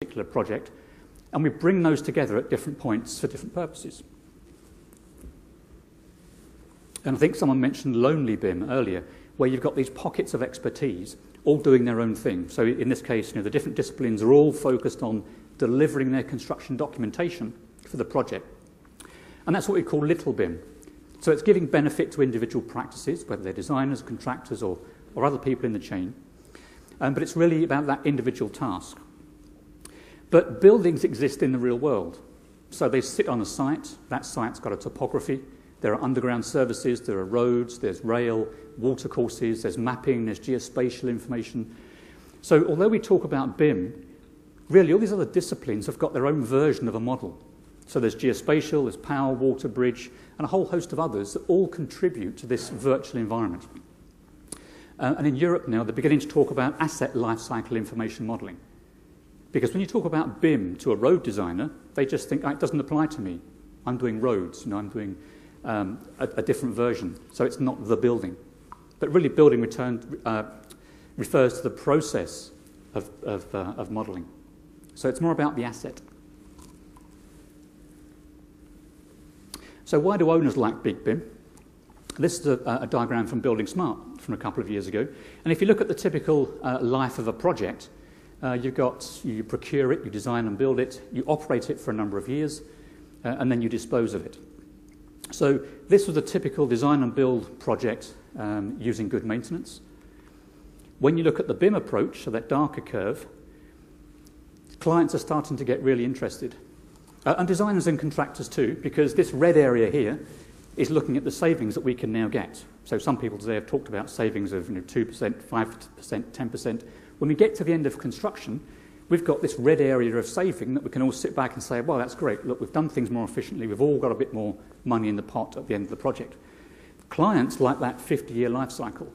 particular project, and we bring those together at different points for different purposes. And I think someone mentioned lonely BIM earlier, where you've got these pockets of expertise all doing their own thing. So in this case, the different disciplines are all focused on delivering their construction documentation for the project. And that's what we call little BIM. So it's giving benefit to individual practices, whether they're designers, contractors, or other people in the chain. But it's really about that individual task. But buildings exist in the real world. So they sit on a site. That site's got a topography. There are underground services. There are roads. There's rail, water courses. There's mapping. There's geospatial information. So although we talk about BIM, really all these other disciplines have got their own version of a model. So there's geospatial, there's power, water, bridge, and a whole host of others that all contribute to this virtual environment. And in Europe now, they're beginning to talk about asset lifecycle information modelling. Because when you talk about BIM to a road designer, they just think, it doesn't apply to me. I'm doing roads, I'm doing a different version. So it's not the building. But really building refers to the process of modelling. So it's more about the asset. So why do owners like big BIM? This is a diagram from Building Smart from a couple of years ago. And if you look at the typical life of a project, you procure it, you design and build it, you operate it for a number of years, and then you dispose of it. So this was a typical design and build project using good maintenance. When you look at the BIM approach, so that darker curve, clients are starting to get really interested. And designers and contractors too, because this red area here is looking at the savings that we can now get. So some people today have talked about savings of 2%, 5%, 10%. When we get to the end of construction, we've got this red area of saving that we can all sit back and say, well, that's great. Look, we've done things more efficiently. We've all got a bit more money in the pot at the end of the project. Clients like that 50-year life cycle,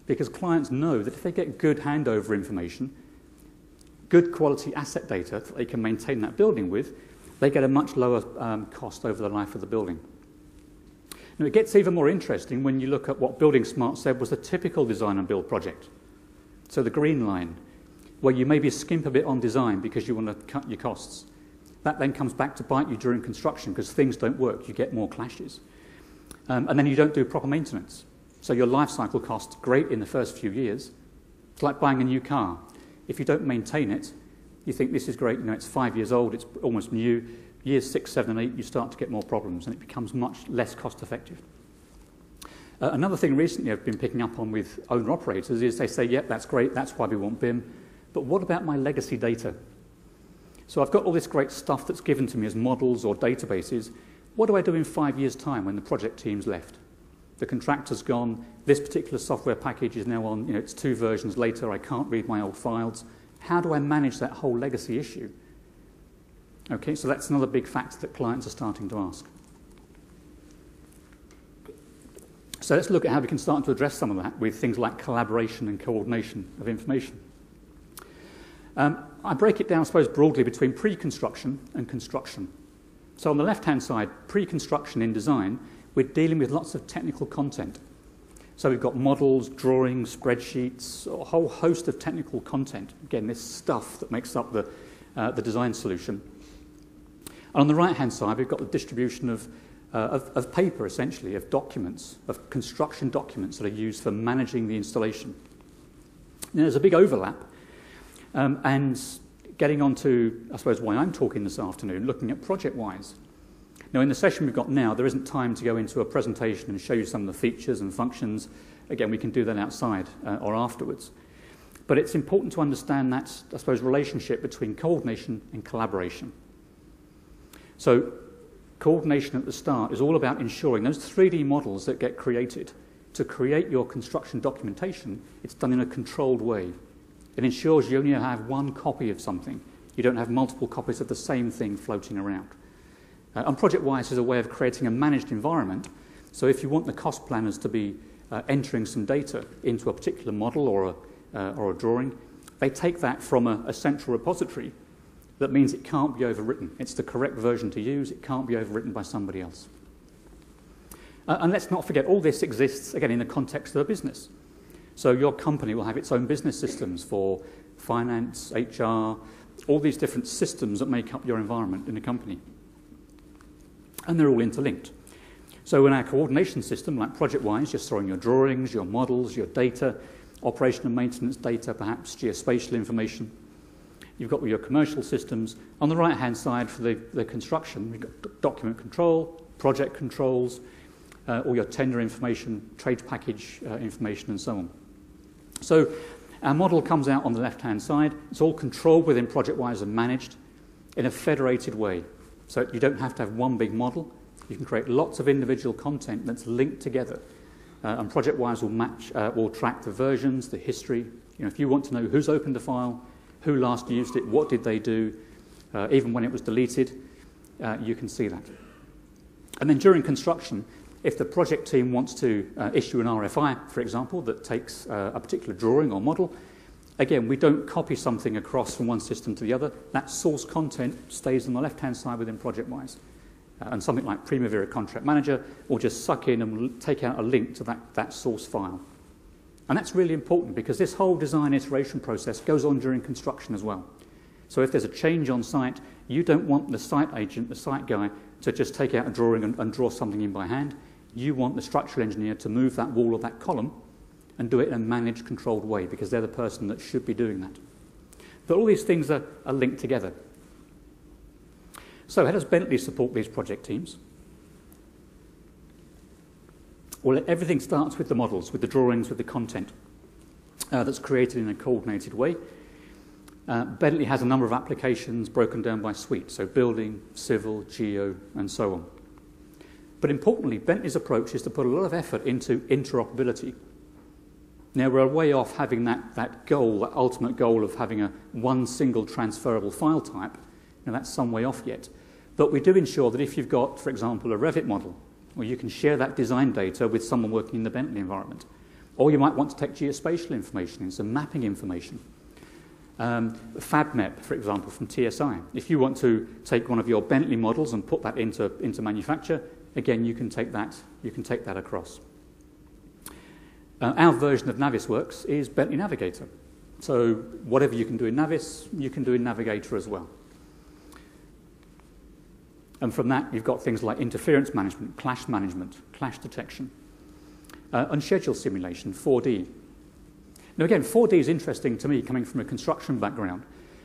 because clients know that if they get good handover information, good quality asset data that they can maintain that building with, they get a much lower cost over the life of the building. Now, it gets even more interesting when you look at what Building Smart said was a typical design and build project. So the green line, where you maybe skimp a bit on design because you want to cut your costs. That then comes back to bite you during construction because things don't work, you get more clashes. And then you don't do proper maintenance. So your life cycle costs great in the first few years. It's like buying a new car. If you don't maintain it, you think this is great, it's 5 years old, it's almost new. Years 6, 7, and 8, you start to get more problems and it becomes much less cost effective. Another thing recently I've been picking up on with owner-operators is they say, yep, that's great, that's why we want BIM, but what about my legacy data? So I've got all this great stuff that's given to me as models or databases. What do I do in 5 years' time when the project team's left? The contractor's gone, this particular software package is now on, it's 2 versions later, I can't read my old files. How do I manage that whole legacy issue? Okay, so that's another big factor that clients are starting to ask. So let's look at how we can start to address some of that with things like collaboration and coordination of information. I break it down, I suppose, broadly between pre-construction and construction. So on the left-hand side, pre-construction in design, we're dealing with lots of technical content. So we've got models, drawings, spreadsheets, a whole host of technical content. Again, this stuff that makes up the design solution. And on the right-hand side, we've got the distribution of paper, essentially, of documents, of construction documents that are used for managing the installation. Now, there's a big overlap. And getting on to, I suppose, why I'm talking this afternoon, looking at ProjectWise. Now, in the session we've got now, there isn't time to go into a presentation and show you some of the features and functions. Again, we can do that outside or afterwards. But it's important to understand that, I suppose, relationship between coordination and collaboration. So coordination at the start is all about ensuring those 3D models that get created to create your construction documentation, it's done in a controlled way. It ensures you only have one copy of something. You don't have multiple copies of the same thing floating around. And ProjectWise is a way of creating a managed environment. So if you want the cost planners to be entering some data into a particular model or a drawing, they take that from a central repository. That means it can't be overwritten. It's the correct version to use. It can't be overwritten by somebody else. And let's not forget, all this exists, again, in the context of a business. So your company will have its own business systems for finance, HR, all these different systems that make up your environment in a company. And they're all interlinked. So in our coordination system, like ProjectWise, you're storing your drawings, your models, your data, operation and maintenance data, perhaps geospatial information. You've got your commercial systems. On the right-hand side for the construction, you've got document control, project controls, all your tender information, trade package information, and so on. So our model comes out on the left-hand side. It's all controlled within ProjectWise and managed in a federated way. So you don't have to have one big model. You can create lots of individual content that's linked together. And ProjectWise will track the versions, the history. You know, if you want to know who's opened the file, who last used it, what did they do, even when it was deleted, you can see that. And then during construction, if the project team wants to issue an RFI, for example, that takes a particular drawing or model, again, we don't copy something across from one system to the other. That source content stays on the left-hand side within ProjectWise. And something like Primavera Contract Manager will just suck in and take out a link to that source file. And that's really important because this whole design iteration process goes on during construction as well. So if there's a change on site, you don't want the site agent, the site guy, to just take out a drawing and draw something in by hand. You want the structural engineer to move that wall or that column and do it in a managed, controlled way because they're the person that should be doing that. But all these things are linked together. So how does Bentley support these project teams? Well, everything starts with the models, with the drawings, with the content that's created in a coordinated way. Bentley has a number of applications broken down by suite, so building, civil, geo, and so on. But importantly, Bentley's approach is to put a lot of effort into interoperability. Now, we're way off having that goal, that ultimate goal of having one single transferable file type. Now, that's some way off yet. But we do ensure that if you've got, for example, a Revit model, or you can share that design data with someone working in the Bentley environment. Or you might want to take geospatial information and some mapping information. Fab MEP, for example, from TSI. If you want to take one of your Bentley models and put that into manufacture, again, you can take that across. Our version of Navisworks is Bentley Navigator. So whatever you can do in Navis, you can do in Navigator as well. And from that, you've got things like interference management, clash detection, and schedule simulation, 4D. Now again, 4D is interesting to me coming from a construction background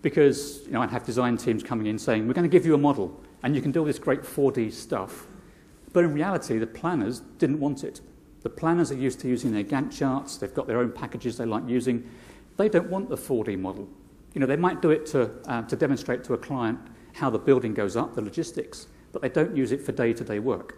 because I'd have design teams coming in saying, we're going to give you a model and you can do all this great 4D stuff. But in reality, the planners didn't want it. The planners are used to using their Gantt charts. They've got their own packages they like using. They don't want the 4D model. They might do it to demonstrate to a client how the building goes up, the logistics, but they don't use it for day-to-day work.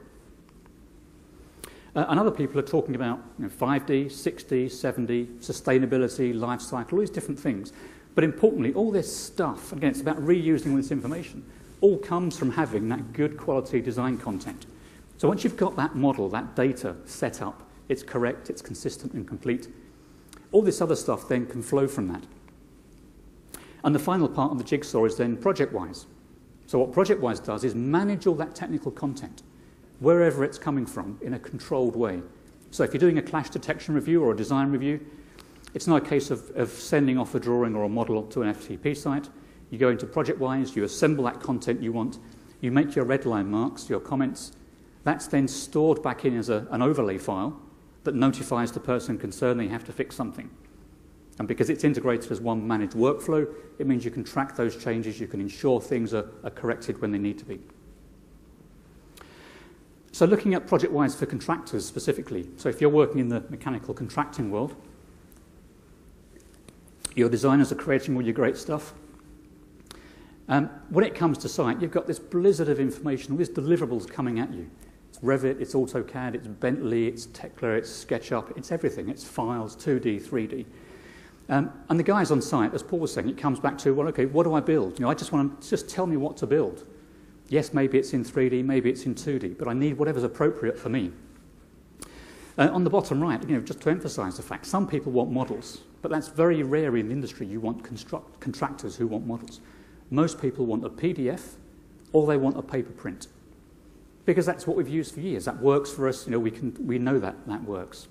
And other people are talking about 5D, 6D, 7D, sustainability, life cycle, all these different things. But importantly, all this stuff, again, it's about reusing all this information, all comes from having that good quality design content. So once you've got that model, that data set up, it's correct, it's consistent and complete, all this other stuff then can flow from that. And the final part of the jigsaw is then ProjectWise. So what ProjectWise does is manage all that technical content, wherever it's coming from, in a controlled way. So if you're doing a clash detection review or a design review, it's not a case of sending off a drawing or a model to an FTP site. You go into ProjectWise, you assemble that content you want, you make your red line marks, your comments. That's then stored back in as an overlay file that notifies the person concerned they have to fix something. And because it's integrated as one managed workflow, it means you can track those changes, you can ensure things are corrected when they need to be. So looking at ProjectWise for contractors specifically, so if you're working in the mechanical contracting world, your designers are creating all your great stuff. When it comes to site, you've got this blizzard of information, all these deliverables coming at you. It's Revit, it's AutoCAD, it's Bentley, it's Tekla, it's SketchUp, it's everything. It's files, 2D, 3D. And the guys on site, as Paul was saying, it comes back to, well, okay, what do I build? I just want to tell me what to build. Yes, maybe it's in 3D, maybe it's in 2D, but I need whatever's appropriate for me. On the bottom right, just to emphasize the fact, some people want models, but that's very rare in the industry. You want contractors who want models. Most people want a PDF or they want a paper print because that's what we've used for years. That works for us. We know that works.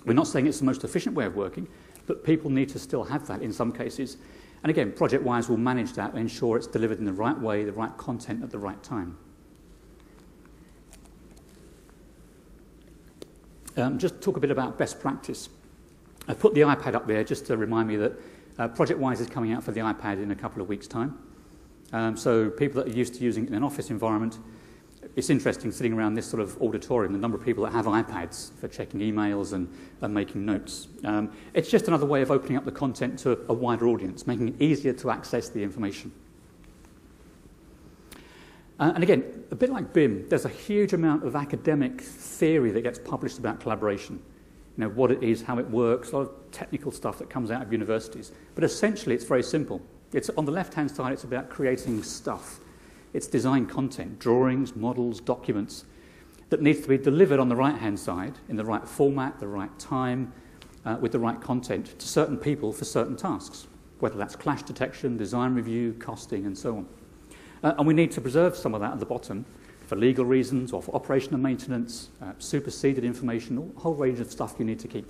We're not saying it's the most efficient way of working, but people need to still have that in some cases. And again, ProjectWise will manage that and ensure it's delivered in the right way, the right content at the right time. Just talk a bit about best practice. I've put the iPad up there just to remind me that ProjectWise is coming out for the iPad in a couple of weeks' time. So people that are used to using it in an office environment, it's interesting sitting around this sort of auditorium, the number of people that have iPads for checking emails and making notes. It's just another way of opening up the content to a wider audience, making it easier to access the information. And again, a bit like BIM, there's a huge amount of academic theory that gets published about collaboration. You know, what it is, how it works, a lot of technical stuff that comes out of universities. But essentially, it's very simple. It's on the left-hand side, it's about creating stuff. It's design content, drawings, models, documents, that needs to be delivered on the right-hand side in the right format, the right time, with the right content to certain people for certain tasks, whether that's clash detection, design review, costing, and so on. And we need to preserve some of that at the bottom for legal reasons or for operation and maintenance, superseded information, a whole range of stuff you need to keep.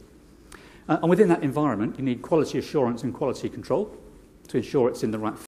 And within that environment, you need quality assurance and quality control to ensure it's in the right